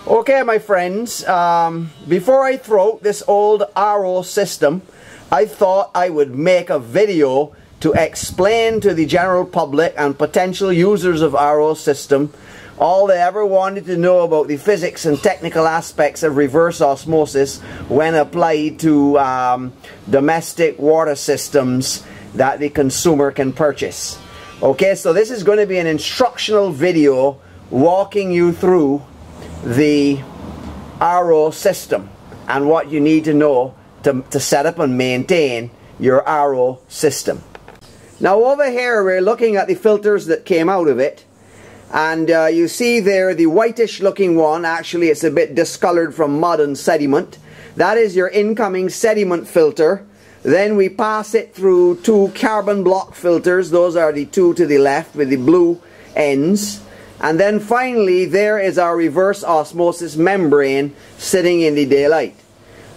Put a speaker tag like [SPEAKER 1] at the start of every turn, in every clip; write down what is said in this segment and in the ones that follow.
[SPEAKER 1] Okay, my friends, before I throw out this old RO system, I thought I would make a video to explain to the general public and potential users of RO system all they ever wanted to know about the physics and technical aspects of reverse osmosis when applied to domestic water systems that the consumer can purchase. Okay, so this is going to be an instructional video walking you through the RO system and what you need to know to set up and maintain your RO system. Now over here we're looking at the filters that came out of it, and you see there the whitish looking one. Actually it's a bit discolored from mud and sediment. That is your incoming sediment filter. Then we pass it through two carbon block filters. Those are the two to the left with the blue ends. And then finally there is our reverse osmosis membrane sitting in the daylight.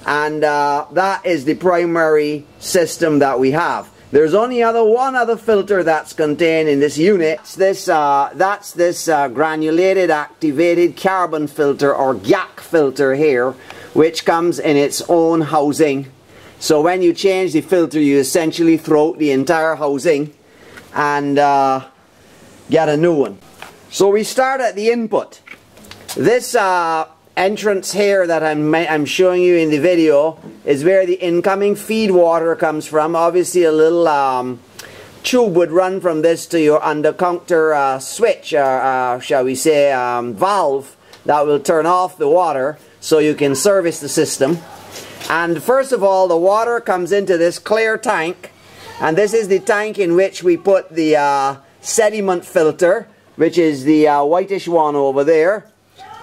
[SPEAKER 1] And that is the primary system that we have. There's only one other filter that's contained in this unit. That's this granulated activated carbon filter, or GAC filter here, which comes in its own housing. So when you change the filter, you essentially throw out the entire housing and get a new one. So we start at the input. This entrance here that I'm showing you in the video is where the incoming feed water comes from. Obviously a little tube would run from this to your under-counter switch, shall we say valve, that will turn off the water so you can service the system. And first of all, the water comes into this clear tank, and this is the tank in which we put the sediment filter, which is the whitish one over there.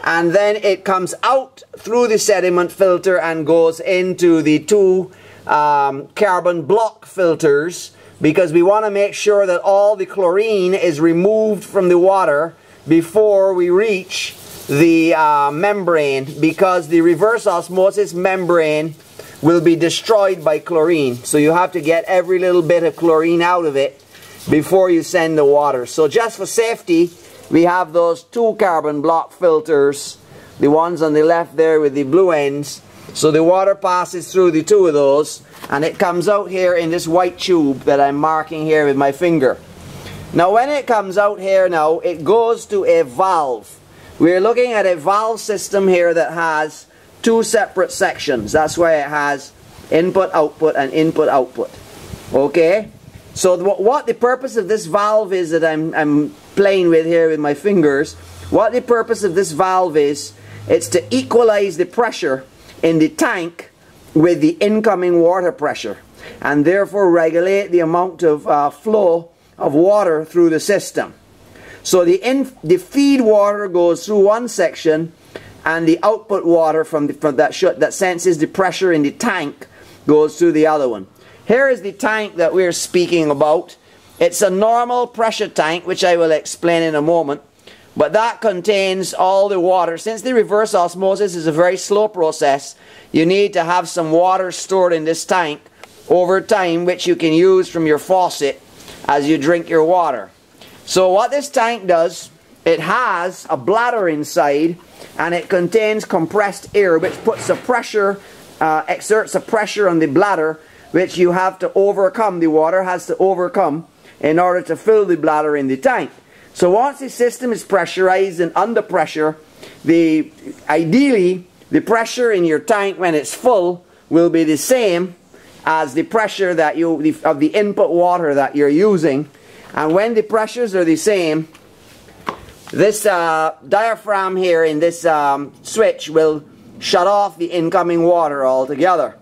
[SPEAKER 1] And then it comes out through the sediment filter and goes into the two carbon block filters, because we want to make sure that all the chlorine is removed from the water before we reach the membrane, because the reverse osmosis membrane will be destroyed by chlorine. So you have to get every little bit of chlorine out of it before you send the water. So just for safety, we have those two carbon block filters, the ones on the left there with the blue ends. So the water passes through the two of those and it comes out here in this white tube that I'm marking here with my finger. Now when it comes out here now, it goes to a valve. We're looking at a valve system here that has two separate sections. That's why it has input, output and input, output. Okay? So what the purpose of this valve is that I'm playing with here with my fingers, what the purpose of this valve is, it's to equalize the pressure in the tank with the incoming water pressure, and therefore regulate the amount of flow of water through the system. So the feed water goes through one section, and the output water from that senses the pressure in the tank goes through the other one. Here is the tank that we're speaking about. It's a normal pressure tank, which I will explain in a moment, but that contains all the water. Since the reverse osmosis is a very slow process, you need to have some water stored in this tank over time, which you can use from your faucet as you drink your water. So what this tank does, it has a bladder inside, and it contains compressed air, which puts a pressure, exerts a pressure on the bladder, which you have to overcome, the water has to overcome in order to fill the bladder in the tank. So once the system is pressurized and under pressure, ideally the pressure in your tank when it's full will be the same as the pressure that of the input water that you're using. And when the pressures are the same, this diaphragm here in this switch will shut off the incoming water altogether.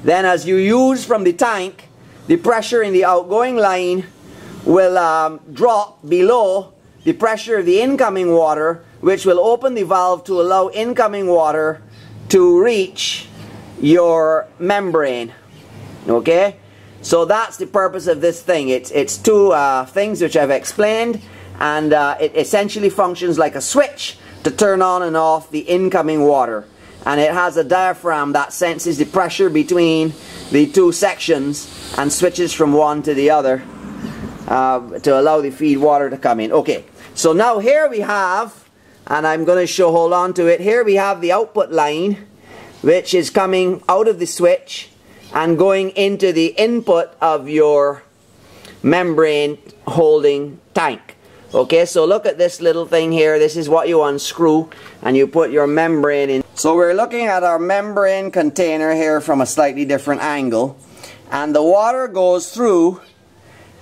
[SPEAKER 1] Then as you use from the tank, the pressure in the outgoing line will drop below the pressure of the incoming water, which will open the valve to allow incoming water to reach your membrane. Okay? So that's the purpose of this thing. It's two things which I've explained, and it essentially functions like a switch to turn on and off the incoming water. And it has a diaphragm that senses the pressure between the two sections and switches from one to the other to allow the feed water to come in. Okay, so now here we have and I'm going to show, hold on to it. Here we have the output line, which is coming out of the switch and going into the input of your membrane holding tank. Okay, so look at this little thing here. This is what you unscrew and you put your membrane in. So we're looking at our membrane container here from a slightly different angle, and the water goes through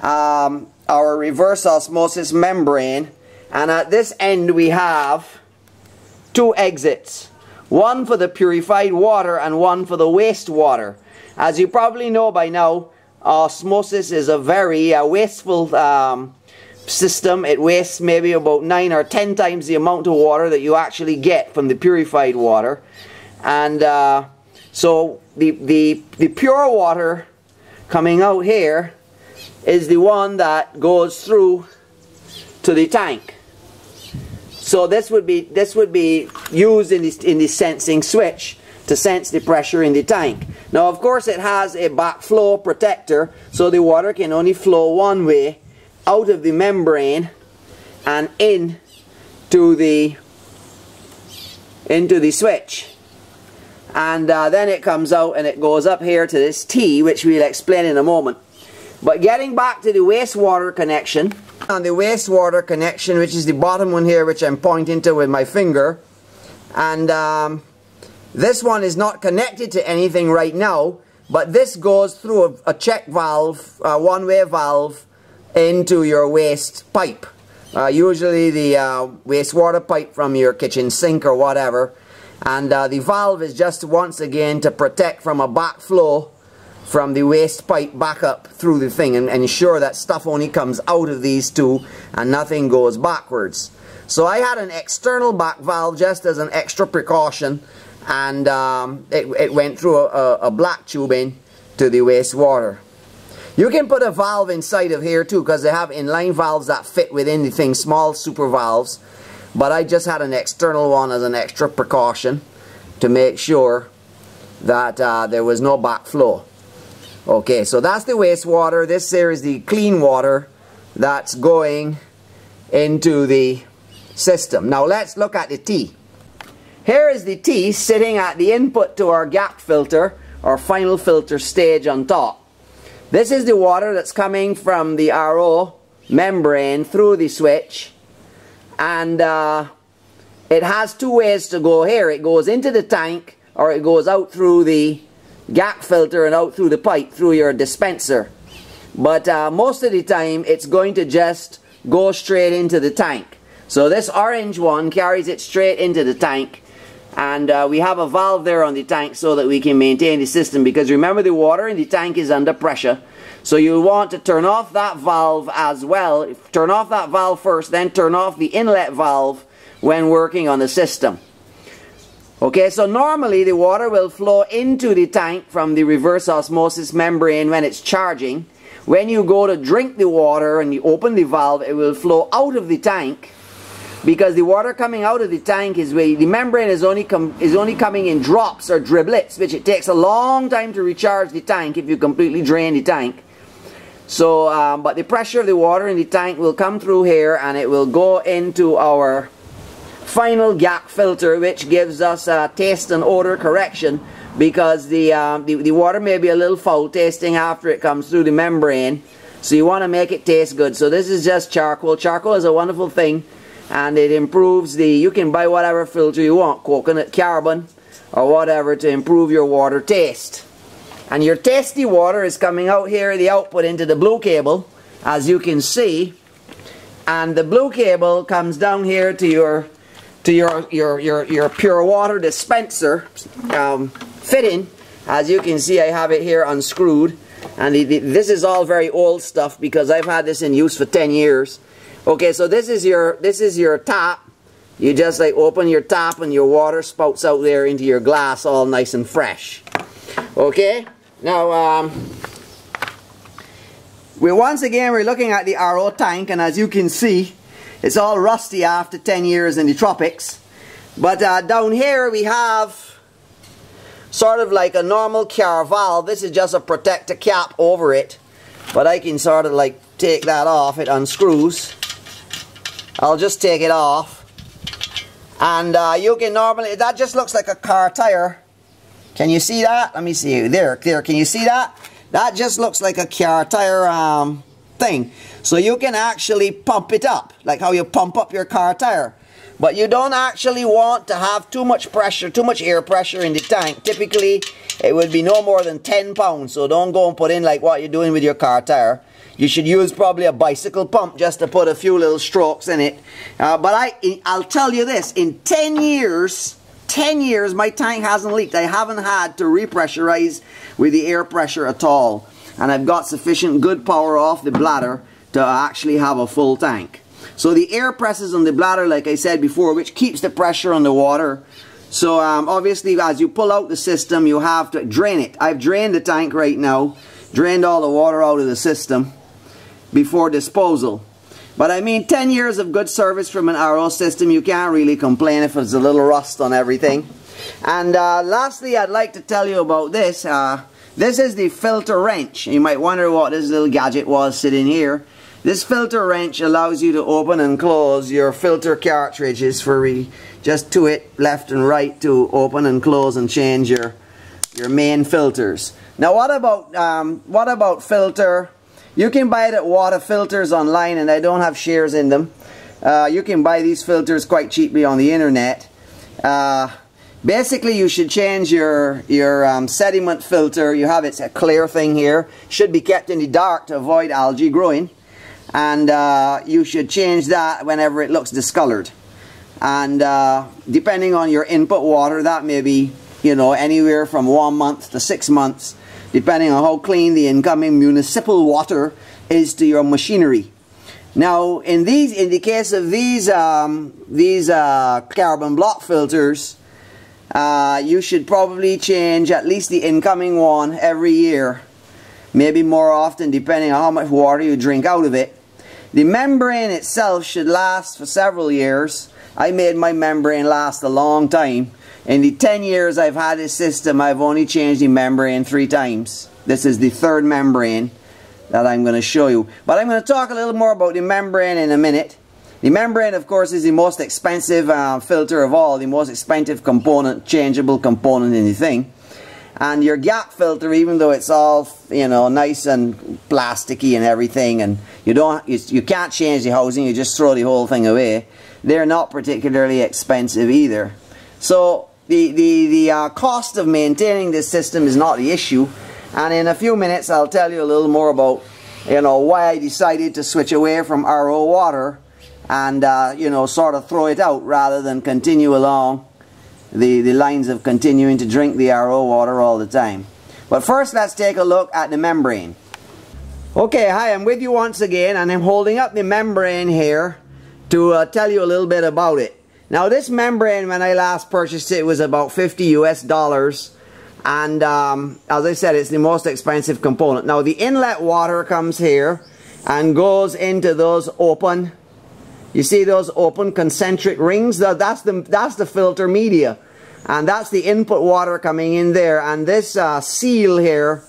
[SPEAKER 1] our reverse osmosis membrane, and at this end we have two exits, one for the purified water and one for the wastewater. As you probably know by now, osmosis is a very wasteful system. It wastes maybe about 9 or 10 times the amount of water that you actually get from the purified water. And so the pure water coming out here is the one that goes through to the tank. So this would be used in the sensing switch to sense the pressure in the tank. Now of course it has a backflow protector, so the water can only flow one way, out of the membrane and into the switch, and then it comes out and it goes up here to this T, which we'll explain in a moment. But getting back to the wastewater connection, on the wastewater connection, which is the bottom one here, which I'm pointing to with my finger, and this one is not connected to anything right now, but this goes through a check valve, a one-way valve, into your waste pipe. Usually the wastewater pipe from your kitchen sink or whatever. And the valve is just once again to protect from a backflow from the waste pipe back up through the thing, and ensure that stuff only comes out of these two and nothing goes backwards. So I had an external back valve just as an extra precaution, and it went through a black tubing to the wastewater. You can put a valve inside of here too, because they have inline valves that fit within the thing, small super valves. But I just had an external one as an extra precaution to make sure that there was no backflow. Okay, so that's the wastewater. This here is the clean water that's going into the system. Now let's look at the T. Here is the T sitting at the input to our gap filter, or final filter stage on top. This is the water that's coming from the RO membrane through the switch, and it has two ways to go here. It goes into the tank, or it goes out through the gap filter and out through the pipe through your dispenser. But most of the time it's going to just go straight into the tank. So this orange one carries it straight into the tank, and we have a valve there on the tank so that we can maintain the system, because remember, the water in the tank is under pressure, so you want to turn off that valve as well. Turn off that valve first, then turn off the inlet valve when working on the system. Okay, so normally the water will flow into the tank from the reverse osmosis membrane when it's charging. When you go to drink the water and you open the valve, it will flow out of the tank, because the water coming out of the tank is where the membrane is only coming in drops or driblets, which it takes a long time to recharge the tank if you completely drain the tank. So, but the pressure of the water in the tank will come through here, and it will go into our final gap filter, which gives us taste and odor correction, because the water may be a little foul tasting after it comes through the membrane, so you want to make it taste good. So this is just charcoal. Charcoal is a wonderful thing, and it improves you can buy whatever filter you want, coconut, carbon, or whatever, to improve your water taste. And your tasty water is coming out here, the output, into the blue cable, as you can see, and the blue cable comes down here to your pure water dispenser fitting. As you can see, I have it here unscrewed, and this is all very old stuff because I've had this in use for 10 years. Okay, so this is your tap. You just like open your tap and your water spouts out there into your glass, all nice and fresh. Okay, now we're looking at the RO tank, and as you can see, it's all rusty after 10 years in the tropics. But down here we have sort of like a normal car valve. This is just a protector cap over it, but I can sort of like take that off. It unscrews. I'll just take it off, And you can normally, that just looks like a car tire. Can you see that? Let me see. There, can you see that? That just looks like a car tire thing. So you can actually pump it up, like how you pump up your car tire. But you don't actually want to have too much pressure, too much air pressure in the tank. Typically, it would be no more than 10 pounds. So don't go and put in like what you're doing with your car tire. You should use probably a bicycle pump just to put a few little strokes in it. But I'll tell you this, in 10 years, my tank hasn't leaked. I haven't had to repressurize with the air pressure at all. And I've got sufficient good power off the bladder to actually have a full tank. So the air presses on the bladder, like I said before, which keeps the pressure on the water. So obviously as you pull out the system, you have to drain it. I've drained the tank right now, drained all the water out of the system before disposal. But I mean, 10 years of good service from an RO system, you can't really complain if there's a little rust on everything. And lastly, I'd like to tell you about this. This is the filter wrench. You might wonder what this little gadget was sitting here. This filter wrench allows you to open and close your filter cartridges for just to it left and right to open and close and change your main filters. Now what about filter? You can buy it at Water Filters online, and I don't have shares in them. You can buy these filters quite cheaply on the internet. Basically, you should change your sediment filter. You have it's a clear thing here. Should be kept in the dark to avoid algae growing. And you should change that whenever it looks discolored. And depending on your input water, that may be, you know, anywhere from 1 month to 6 months, depending on how clean the incoming municipal water is to your machinery. Now, in the case of these carbon block filters, you should probably change at least the incoming one every year, maybe more often depending on how much water you drink out of it. The membrane itself should last for several years. I made my membrane last a long time. In the 10 years I've had this system, I've only changed the membrane 3 times. This is the 3rd membrane that I'm going to show you. But I'm going to talk a little more about the membrane in a minute. The membrane, of course, is the most expensive filter of all, the most expensive component, changeable component in the thing. And your gap filter, even though it's all, you know, nice and plasticky and everything, and you can't change the housing, you just throw the whole thing away, they're not particularly expensive either. So the cost of maintaining this system is not the issue. And in a few minutes I'll tell you a little more about, you know, why I decided to switch away from RO water and you know, sort of throw it out rather than continue along the lines of continuing to drink the RO water all the time. But first, let's take a look at the membrane. Okay, hi, I'm with you once again, and I'm holding up the membrane here to tell you a little bit about it. Now, this membrane, when I last purchased it, was about $50 US, and as I said, it's the most expensive component. Now, the inlet water comes here and goes into those open, you see those open concentric rings? That's the filter media. And that's the input water coming in there. And this seal here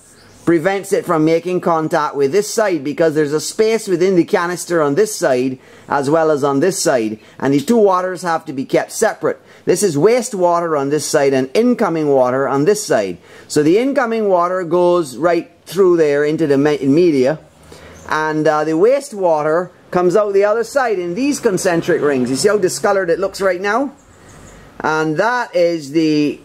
[SPEAKER 1] prevents it from making contact with this side, because there's a space within the canister on this side as well as on this side. And the two waters have to be kept separate. This is wastewater on this side and incoming water on this side. So the incoming water goes right through there into the media. And the wastewater comes out the other side in these concentric rings. You see how discolored it looks right now? And that's the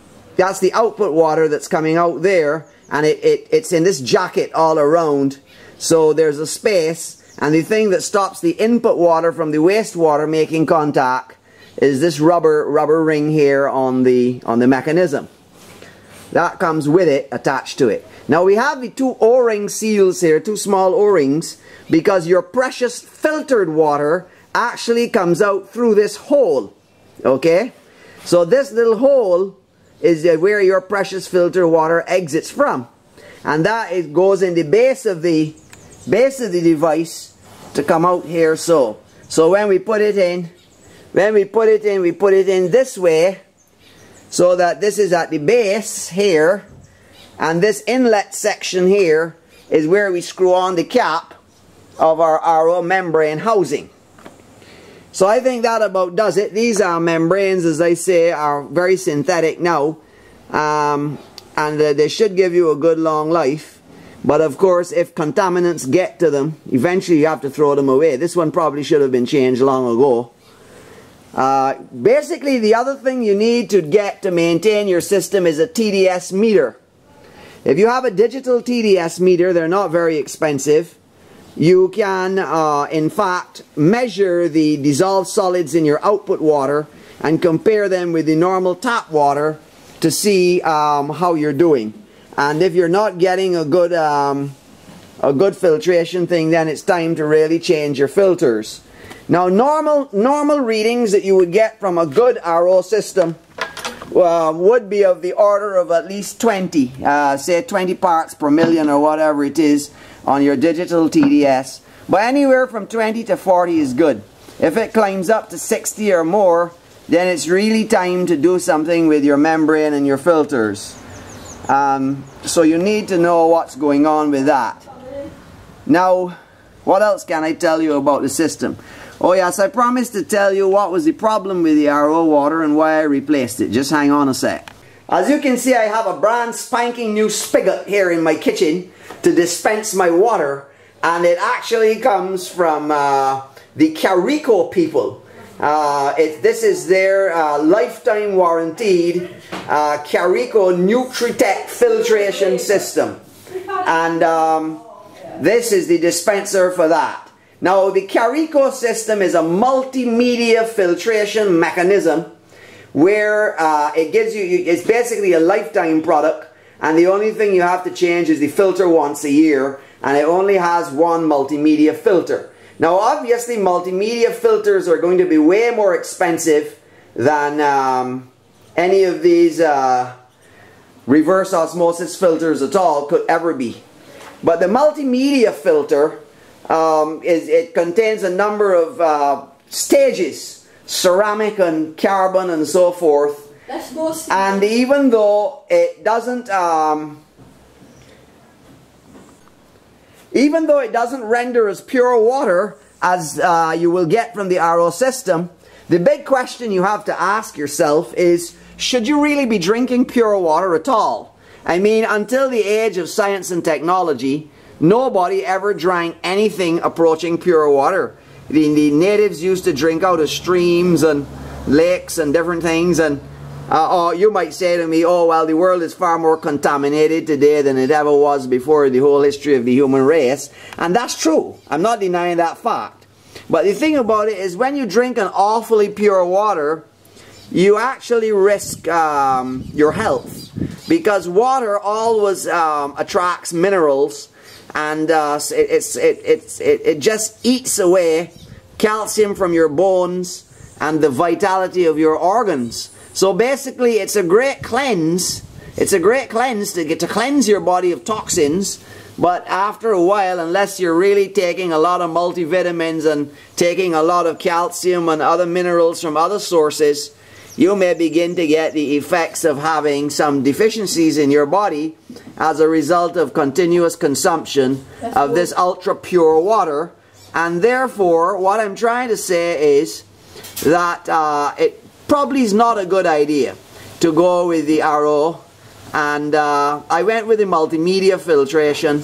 [SPEAKER 1] output water that's coming out there, and it's in this jacket all around. So there's a space, and the thing that stops the input water from the wastewater making contact is this rubber ring here on the mechanism. That comes with it, attached to it. Now we have the 2 O-ring seals here, 2 small O-rings, because your precious filtered water actually comes out through this hole. Okay? So this little hole is where your precious filter water exits from. And that goes in the base of the device to come out here so. So when we put it in, we put it in this way, so that this is at the base here, and this inlet section here is where we screw on the cap of our RO membrane housing. So I think that about does it. These membranes, as I say, are very synthetic now, and they should give you a good long life. But of course, if contaminants get to them, eventually you have to throw them away. This one probably should have been changed long ago. Basically, the other thing you need to get to maintain your system is a Tds meter. If you have a digital Tds meter, they're not very expensive. You can, in fact, measure the dissolved solids in your output water and compare them with the normal tap water to see how you're doing. And if you're not getting a good filtration thing, then it's time to really change your filters. Now, normal readings that you would get from a good RO system would be of the order of at least 20, say 20 parts per million or whatever it is on your digital TDS. But anywhere from 20 to 40 is good. If it climbs up to 60 or more, then it's really time to do something with your membrane and your filters. So you need to know what's going on with that. Now, what else can I tell you about the system? Oh yes, I promised to tell you what was the problem with the RO water and why I replaced it. Just hang on a sec. As you can see, I have a brand spanking new spigot here in my kitchen to dispense my water, and it actually comes from the Carico people. This is their lifetime warranted Carico Nutritech filtration system, and this is the dispenser for that. Now, the Carico system is a multimedia filtration mechanism where it gives you, it's basically a lifetime product, and the only thing you have to change is the filter once a year, and it only has one multimedia filter. Now, obviously, multimedia filters are going to be way more expensive than any of these reverse osmosis filters at all could ever be. But the multimedia filter, it contains a number of stages, ceramic and carbon and so forth. And even though it doesn't render as pure water as you will get from the RO system, the big question you have to ask yourself is, should you really be drinking pure water at all? I mean, until the age of science and technology, nobody ever drank anything approaching pure water. The natives used to drink out of streams and lakes and different things, and you might say to me, oh well, the world is far more contaminated today than it ever was before the whole history of the human race. And that's true. I'm not denying that fact. But the thing about it is, when you drink an awfully pure water, you actually risk your health, because water always attracts minerals, and it just eats away calcium from your bones and the vitality of your organs. So basically, it's a great cleanse. It's a great cleanse to cleanse your body of toxins. But after a while, unless you're really taking a lot of multivitamins and taking a lot of calcium and other minerals from other sources, you may begin to get the effects of having some deficiencies in your body as a result of continuous consumption of this ultra pure water. And therefore, what I'm trying to say is that it probably is not a good idea to go with the RO, and I went with the multimedia filtration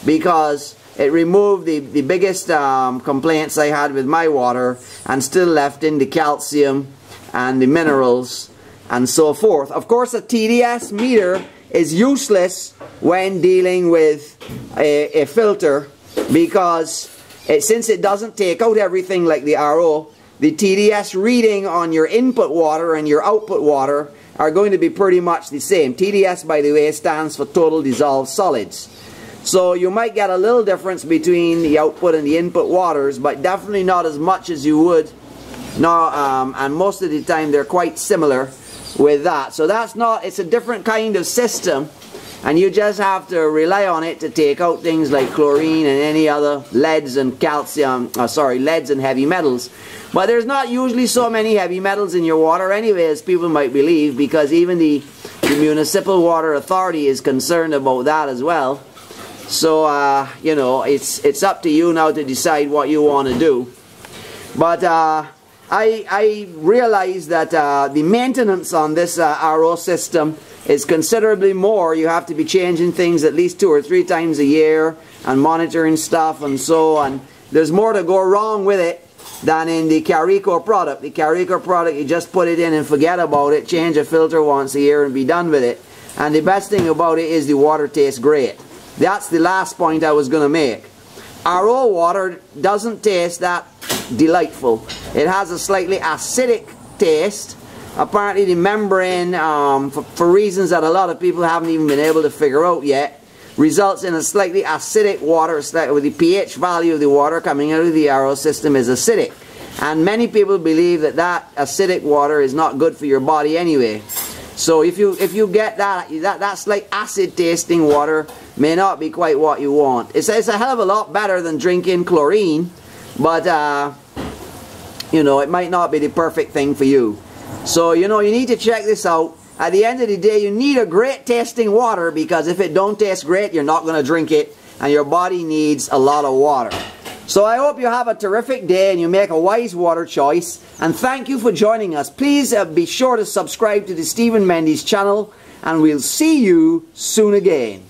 [SPEAKER 1] because it removed the biggest complaints I had with my water and still left in the calcium and the minerals and so forth. Of course, a Tds meter is useless when dealing with a filter, because since it doesn't take out everything like the RO, the TDS reading on your input water and your output water are going to be pretty much the same. TDS, by the way, stands for total dissolved solids. So you might get a little difference between the output and the input waters, but definitely not as much as you would. No, and most of the time they're quite similar with that. So that's not, it's a different kind of system, and you just have to rely on it to take out things like chlorine and any other leads and calcium, leads and heavy metals. But there's not usually so many heavy metals in your water anyway, as people might believe, because even the Municipal Water Authority is concerned about that as well. So, you know, it's up to you now to decide what you want to do. But I realized that the maintenance on this RO system is considerably more. You have to be changing things at least 2 or 3 times a year and monitoring stuff and so on. There's more to go wrong with it than in the Carico product. The Carico product, you just put it in and forget about it, change a filter once a year and be done with it. And the best thing about it is the water tastes great. That's the last point I was going to make. RO water doesn't taste that delightful. It has a slightly acidic taste. Apparently the membrane, for reasons that a lot of people haven't even been able to figure out yet, results in a slightly acidic water, with the pH value of the water coming out of the RO system is acidic. And many people believe that that acidic water is not good for your body anyway. So if you get that slight acid tasting water may not be quite what you want. It's a hell of a lot better than drinking chlorine, but you know, it might not be the perfect thing for you. So you know, you need to check this out. At the end of the day, you need a great tasting water, because if it don't taste great, you're not going to drink it, and your body needs a lot of water. So I hope you have a terrific day and you make a wise water choice. And thank you for joining us. Please be sure to subscribe to the Stephen Mendes channel, and we'll see you soon again.